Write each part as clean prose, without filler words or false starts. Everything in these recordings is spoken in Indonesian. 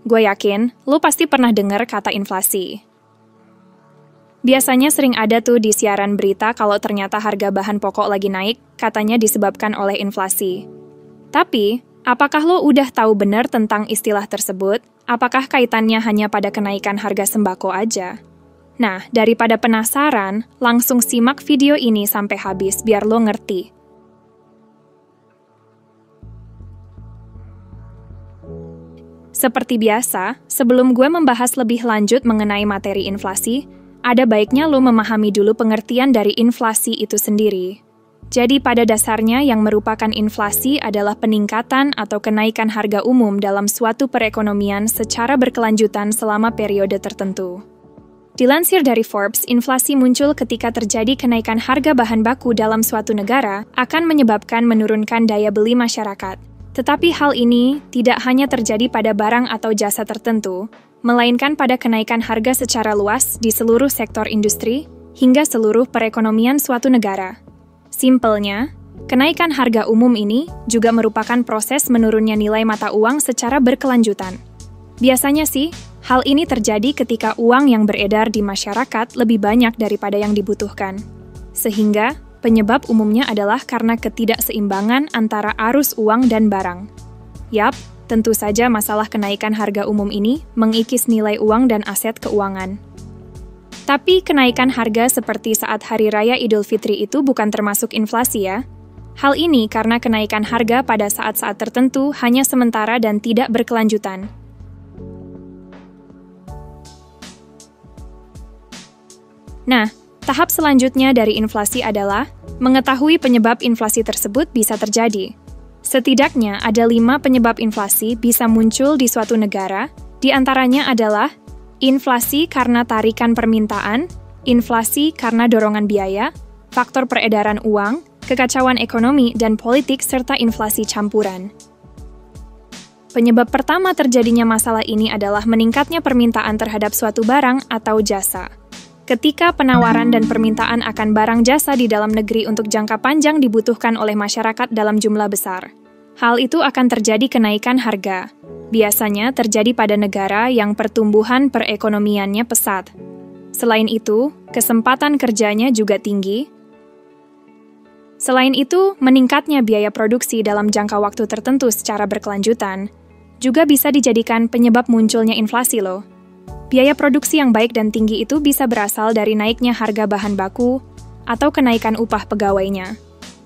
Gue yakin lo pasti pernah dengar kata inflasi. Biasanya sering ada tuh di siaran berita kalau ternyata harga bahan pokok lagi naik, katanya disebabkan oleh inflasi. Tapi, apakah lo udah tahu benar tentang istilah tersebut? Apakah kaitannya hanya pada kenaikan harga sembako aja? Nah, daripada penasaran, langsung simak video ini sampai habis biar lo ngerti. Seperti biasa, sebelum gue membahas lebih lanjut mengenai materi inflasi, ada baiknya lo memahami dulu pengertian dari inflasi itu sendiri. Jadi pada dasarnya yang merupakan inflasi adalah peningkatan atau kenaikan harga umum dalam suatu perekonomian secara berkelanjutan selama periode tertentu. Dilansir dari Forbes, inflasi muncul ketika terjadi kenaikan harga bahan baku dalam suatu negara akan menyebabkan menurunkan daya beli masyarakat. Tetapi hal ini tidak hanya terjadi pada barang atau jasa tertentu, melainkan pada kenaikan harga secara luas di seluruh sektor industri hingga seluruh perekonomian suatu negara. Simpelnya, kenaikan harga umum ini juga merupakan proses menurunnya nilai mata uang secara berkelanjutan. Biasanya sih, hal ini terjadi ketika uang yang beredar di masyarakat lebih banyak daripada yang dibutuhkan. Sehingga, penyebab umumnya adalah karena ketidakseimbangan antara arus uang dan barang. Yap, tentu saja masalah kenaikan harga umum ini mengikis nilai uang dan aset keuangan. Tapi kenaikan harga seperti saat Hari Raya Idul Fitri itu bukan termasuk inflasi ya. Hal ini karena kenaikan harga pada saat-saat tertentu hanya sementara dan tidak berkelanjutan. Nah, tahap selanjutnya dari inflasi adalah mengetahui penyebab inflasi tersebut bisa terjadi. Setidaknya ada 5 penyebab inflasi bisa muncul di suatu negara, di antaranya adalah inflasi karena tarikan permintaan, inflasi karena dorongan biaya, faktor peredaran uang, kekacauan ekonomi dan politik, serta inflasi campuran. Penyebab pertama terjadinya masalah ini adalah meningkatnya permintaan terhadap suatu barang atau jasa. Ketika penawaran dan permintaan akan barang jasa di dalam negeri untuk jangka panjang dibutuhkan oleh masyarakat dalam jumlah besar, hal itu akan terjadi kenaikan harga. Biasanya terjadi pada negara yang pertumbuhan perekonomiannya pesat. Selain itu, kesempatan kerjanya juga tinggi. Selain itu, meningkatnya biaya produksi dalam jangka waktu tertentu secara berkelanjutan juga bisa dijadikan penyebab munculnya inflasi loh. Biaya produksi yang baik dan tinggi itu bisa berasal dari naiknya harga bahan baku atau kenaikan upah pegawainya.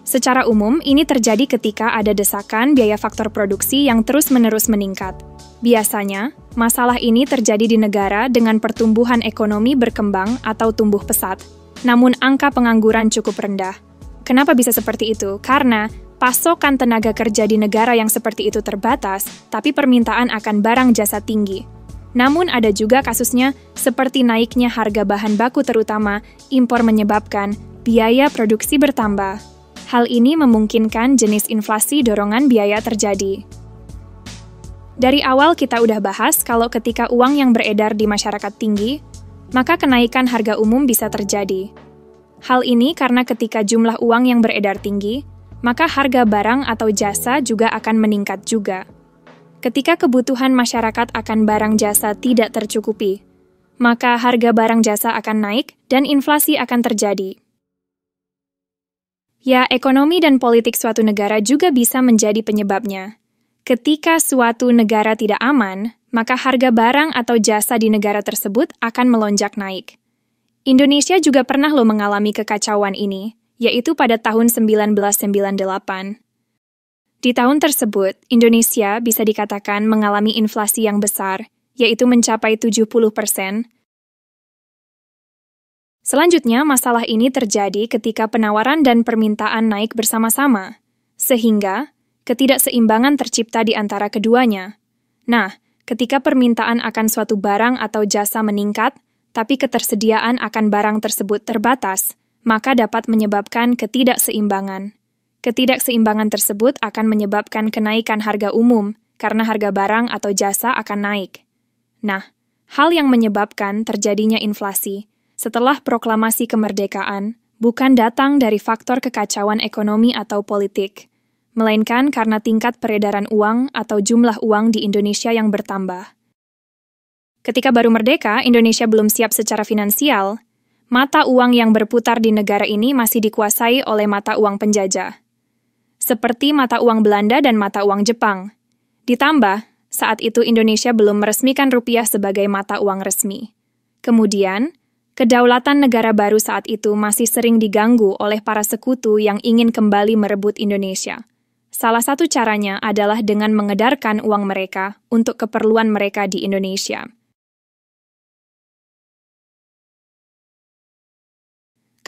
Secara umum, ini terjadi ketika ada desakan biaya faktor produksi yang terus-menerus meningkat. Biasanya, masalah ini terjadi di negara dengan pertumbuhan ekonomi berkembang atau tumbuh pesat, namun angka pengangguran cukup rendah. Kenapa bisa seperti itu? Karena pasokan tenaga kerja di negara yang seperti itu terbatas, tapi permintaan akan barang jasa tinggi. Namun ada juga kasusnya seperti naiknya harga bahan baku terutama impor menyebabkan biaya produksi bertambah. Hal ini memungkinkan jenis inflasi dorongan biaya terjadi. Dari awal kita udah bahas kalau ketika uang yang beredar di masyarakat tinggi, maka kenaikan harga umum bisa terjadi. Hal ini karena ketika jumlah uang yang beredar tinggi, maka harga barang atau jasa juga akan meningkat juga. Ketika kebutuhan masyarakat akan barang jasa tidak tercukupi, maka harga barang jasa akan naik dan inflasi akan terjadi. Ya, ekonomi dan politik suatu negara juga bisa menjadi penyebabnya. Ketika suatu negara tidak aman, maka harga barang atau jasa di negara tersebut akan melonjak naik. Indonesia juga pernah loh mengalami kekacauan ini, yaitu pada tahun 1998. Di tahun tersebut, Indonesia bisa dikatakan mengalami inflasi yang besar, yaitu mencapai 70%. Selanjutnya, masalah ini terjadi ketika penawaran dan permintaan naik bersama-sama, sehingga ketidakseimbangan tercipta di antara keduanya. Nah, ketika permintaan akan suatu barang atau jasa meningkat, tapi ketersediaan akan barang tersebut terbatas, maka dapat menyebabkan ketidakseimbangan. Ketidakseimbangan tersebut akan menyebabkan kenaikan harga umum karena harga barang atau jasa akan naik. Nah, hal yang menyebabkan terjadinya inflasi setelah proklamasi kemerdekaan bukan datang dari faktor kekacauan ekonomi atau politik, melainkan karena tingkat peredaran uang atau jumlah uang di Indonesia yang bertambah. Ketika baru merdeka, Indonesia belum siap secara finansial. Mata uang yang berputar di negara ini masih dikuasai oleh mata uang penjajah, seperti mata uang Belanda dan mata uang Jepang. Ditambah, saat itu Indonesia belum meresmikan rupiah sebagai mata uang resmi. Kemudian, kedaulatan negara baru saat itu masih sering diganggu oleh para sekutu yang ingin kembali merebut Indonesia. Salah satu caranya adalah dengan mengedarkan uang mereka untuk keperluan mereka di Indonesia.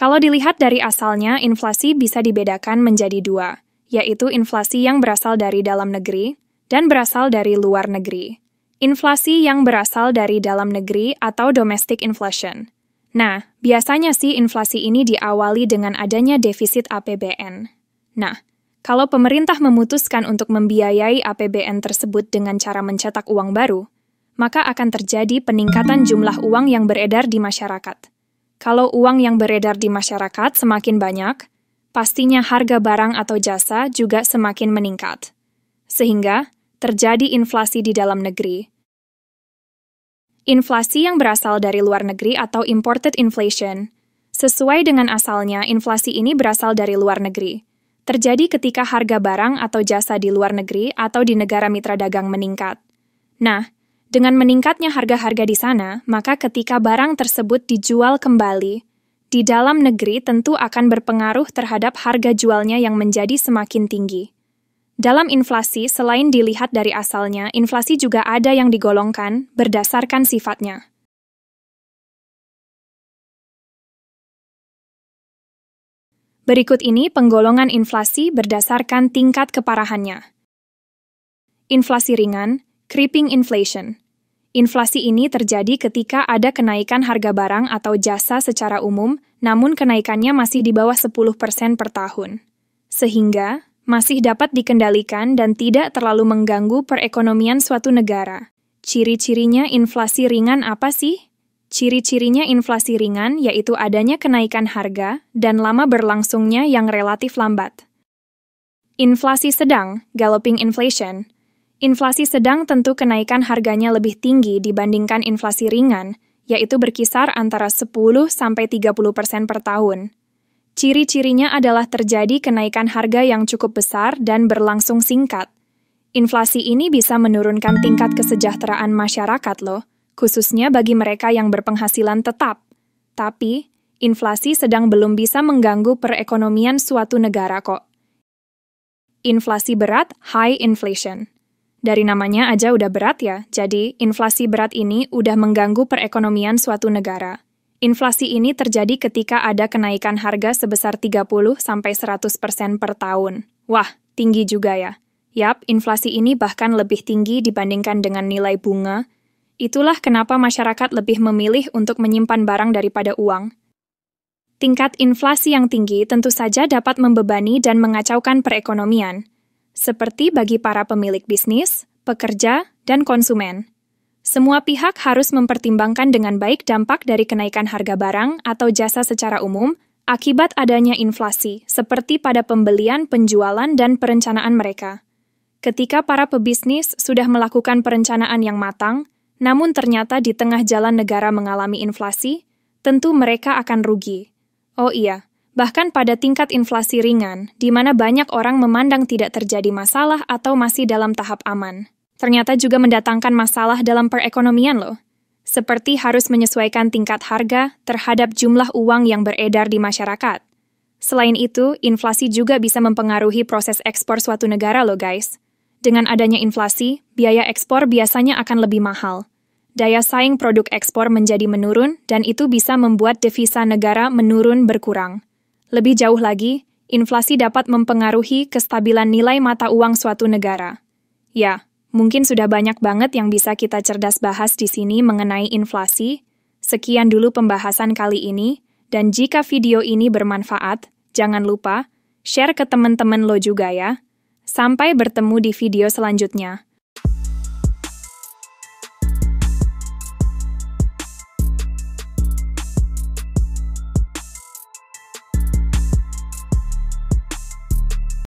Kalau dilihat dari asalnya, inflasi bisa dibedakan menjadi dua, yaitu inflasi yang berasal dari dalam negeri dan berasal dari luar negeri. Inflasi yang berasal dari dalam negeri atau domestic inflation. Nah, biasanya sih inflasi ini diawali dengan adanya defisit APBN. Nah, kalau pemerintah memutuskan untuk membiayai APBN tersebut dengan cara mencetak uang baru, maka akan terjadi peningkatan jumlah uang yang beredar di masyarakat. Kalau uang yang beredar di masyarakat semakin banyak, pastinya harga barang atau jasa juga semakin meningkat. Sehingga, terjadi inflasi di dalam negeri. Inflasi yang berasal dari luar negeri atau imported inflation. Sesuai dengan asalnya, inflasi ini berasal dari luar negeri. Terjadi ketika harga barang atau jasa di luar negeri atau di negara mitra dagang meningkat. Nah, dengan meningkatnya harga-harga di sana, maka ketika barang tersebut dijual kembali, di dalam negeri tentu akan berpengaruh terhadap harga jualnya yang menjadi semakin tinggi. Dalam inflasi, selain dilihat dari asalnya, inflasi juga ada yang digolongkan berdasarkan sifatnya. Berikut ini penggolongan inflasi berdasarkan tingkat keparahannya. Inflasi ringan, creeping inflation. Inflasi ini terjadi ketika ada kenaikan harga barang atau jasa secara umum, namun kenaikannya masih di bawah 10% per tahun. Sehingga masih dapat dikendalikan dan tidak terlalu mengganggu perekonomian suatu negara. Ciri-cirinya inflasi ringan apa sih? Ciri-cirinya inflasi ringan yaitu adanya kenaikan harga dan lama berlangsungnya yang relatif lambat. Inflasi sedang, galloping inflation. Inflasi sedang tentu kenaikan harganya lebih tinggi dibandingkan inflasi ringan, yaitu berkisar antara 10-30% per tahun. Ciri-cirinya adalah terjadi kenaikan harga yang cukup besar dan berlangsung singkat. Inflasi ini bisa menurunkan tingkat kesejahteraan masyarakat loh, khususnya bagi mereka yang berpenghasilan tetap. Tapi, inflasi sedang belum bisa mengganggu perekonomian suatu negara kok. Inflasi berat, high inflation. Dari namanya aja udah berat ya, jadi inflasi berat ini udah mengganggu perekonomian suatu negara. Inflasi ini terjadi ketika ada kenaikan harga sebesar 30-100% per tahun. Wah, tinggi juga ya. Yap, inflasi ini bahkan lebih tinggi dibandingkan dengan nilai bunga. Itulah kenapa masyarakat lebih memilih untuk menyimpan barang daripada uang. Tingkat inflasi yang tinggi tentu saja dapat membebani dan mengacaukan perekonomian, seperti bagi para pemilik bisnis, pekerja, dan konsumen. Semua pihak harus mempertimbangkan dengan baik dampak dari kenaikan harga barang atau jasa secara umum akibat adanya inflasi, seperti pada pembelian, penjualan, dan perencanaan mereka. Ketika para pebisnis sudah melakukan perencanaan yang matang, namun ternyata di tengah jalan negara mengalami inflasi, tentu mereka akan rugi. Oh iya, bahkan pada tingkat inflasi ringan, di mana banyak orang memandang tidak terjadi masalah atau masih dalam tahap aman, ternyata juga mendatangkan masalah dalam perekonomian loh. Seperti harus menyesuaikan tingkat harga terhadap jumlah uang yang beredar di masyarakat. Selain itu, inflasi juga bisa mempengaruhi proses ekspor suatu negara loh guys. Dengan adanya inflasi, biaya ekspor biasanya akan lebih mahal. Daya saing produk ekspor menjadi menurun dan itu bisa membuat devisa negara menurun berkurang. Lebih jauh lagi, inflasi dapat mempengaruhi kestabilan nilai mata uang suatu negara. Ya, mungkin sudah banyak banget yang bisa kita cerdas bahas di sini mengenai inflasi. Sekian dulu pembahasan kali ini, dan jika video ini bermanfaat, jangan lupa share ke teman-teman lo juga ya. Sampai bertemu di video selanjutnya.